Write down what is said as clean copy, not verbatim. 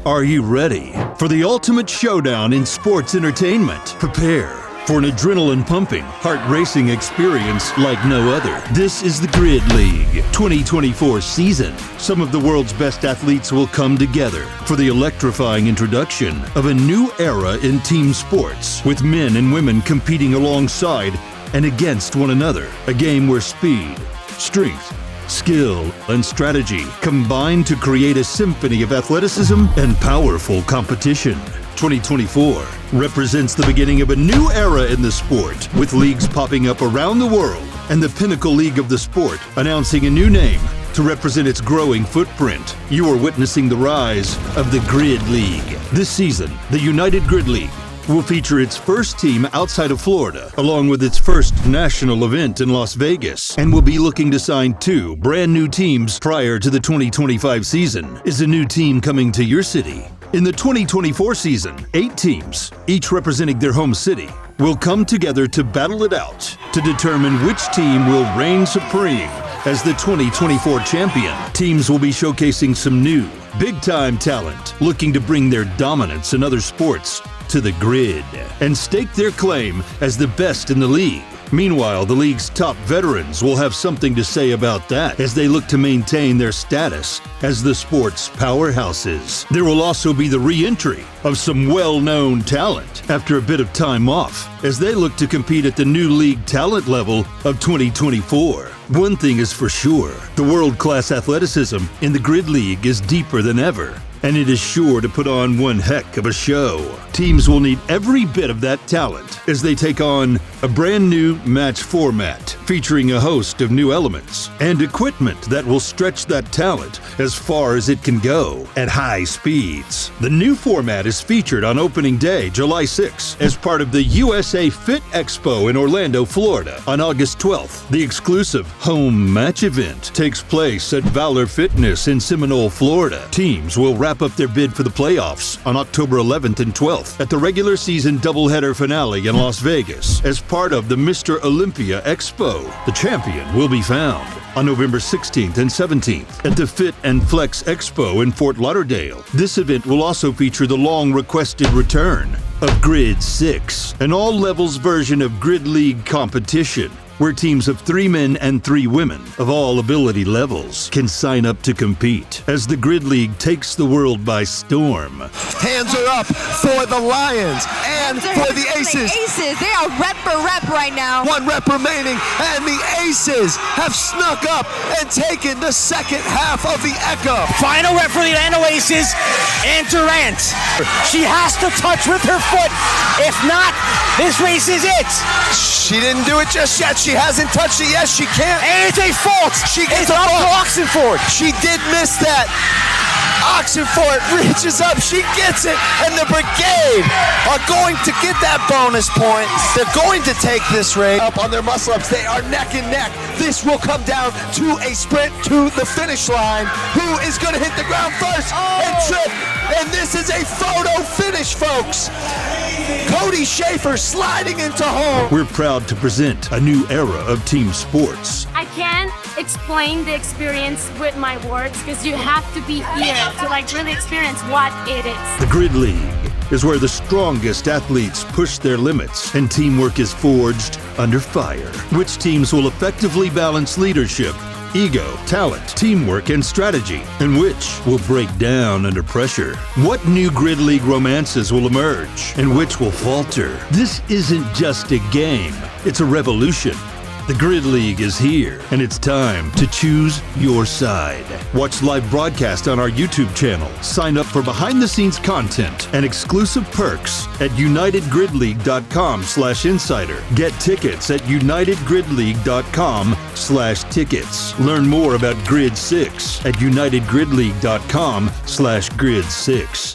Are you ready for the ultimate showdown in sports entertainment? Prepare for an adrenaline-pumping, heart-racing experience like no other. This is the Grid League 2024 season. Some of the world's best athletes will come together for the electrifying introduction of a new era in team sports, with men and women competing alongside and against one another. A game where speed, strength, skill, and strategy combine to create a symphony of athleticism and powerful competition. 2024 represents the beginning of a new era in the sport, with leagues popping up around the world and the pinnacle league of the sport announcing a new name to represent its growing footprint. You are witnessing the rise of the Grid League. This season, the United Grid League will feature its first team outside of Florida, along with its first national event in Las Vegas, and will be looking to sign 2 brand new teams prior to the 2025 season. Is a new team coming to your city? In the 2024 season, 8 teams, each representing their home city, will come together to battle it out to determine which team will reign supreme as the 2024 champion. Teams will be showcasing some new, big-time talent looking to bring their dominance in other sports to the grid and stake their claim as the best in the league. Meanwhile, the league's top veterans will have something to say about that as they look to maintain their status as the sport's powerhouses. There will also be the re-entry of some well-known talent after a bit of time off as they look to compete at the new league talent level of 2024. One thing is for sure, the world-class athleticism in the Grid League is deeper than ever, and it is sure to put on one heck of a show. Teams will need every bit of that talent as they take on a brand new match format featuring a host of new elements and equipment that will stretch that talent as far as it can go at high speeds. The new format is featured on opening day, July 6th, as part of the USA Fit Expo in Orlando, Florida. On August 12th, the exclusive home match event takes place at Valor Fitness in Seminole, Florida. Teams will wrap up their bid for the playoffs on October 11th and 12th at the regular season doubleheader finale in Las Vegas as part of the Mr. Olympia Expo. The champion will be found on November 16th and 17th at the Fit and Flex Expo in Fort Lauderdale. This event will also feature the long-requested return of Grid 6, an all-levels version of Grid League competition, where teams of 3 men and 3 women of all ability levels can sign up to compete as the Grid League takes the world by storm. Hands are up for the Lions and for the Aces. The Aces, they are rep for rep right now. 1 rep remaining, and the Aces have snuck up and taken the second half of the Echo. Final rep for the Orlando Aces, and Durant. She has to touch with her foot. If not, this race is it. She didn't do it just yet. She hasn't touched it yet. She can't. And it's a fault. She gets it's up to Oxenford. She did miss that. Oxenford reaches up, she gets it, and the Brigade are going to get that bonus point. They're going to take this race up on their muscle-ups. They are neck and neck. This will come down to a sprint to the finish line. Who is going to hit the ground first and trip? And this is a photo finish, folks. Cody Schaefer sliding into home. We're proud to present a new era of team sports. I can't explain the experience with my words because you have to be here to really experience what it is. The Grid League is where the strongest athletes push their limits and teamwork is forged under fire. Which teams will effectively balance leadership, ego, talent, teamwork, and strategy, and which will break down under pressure? What new Grid League romances will emerge, and which will falter? This isn't just a game, it's a revolution. The Grid League is here, and it's time to choose your side. Watch live broadcast on our YouTube channel. Sign up for behind-the-scenes content and exclusive perks at UnitedGridLeague.com/insider. Get tickets at UnitedGridLeague.com/tickets. Learn more about Grid 6 at UnitedGridLeague.com/Grid 6.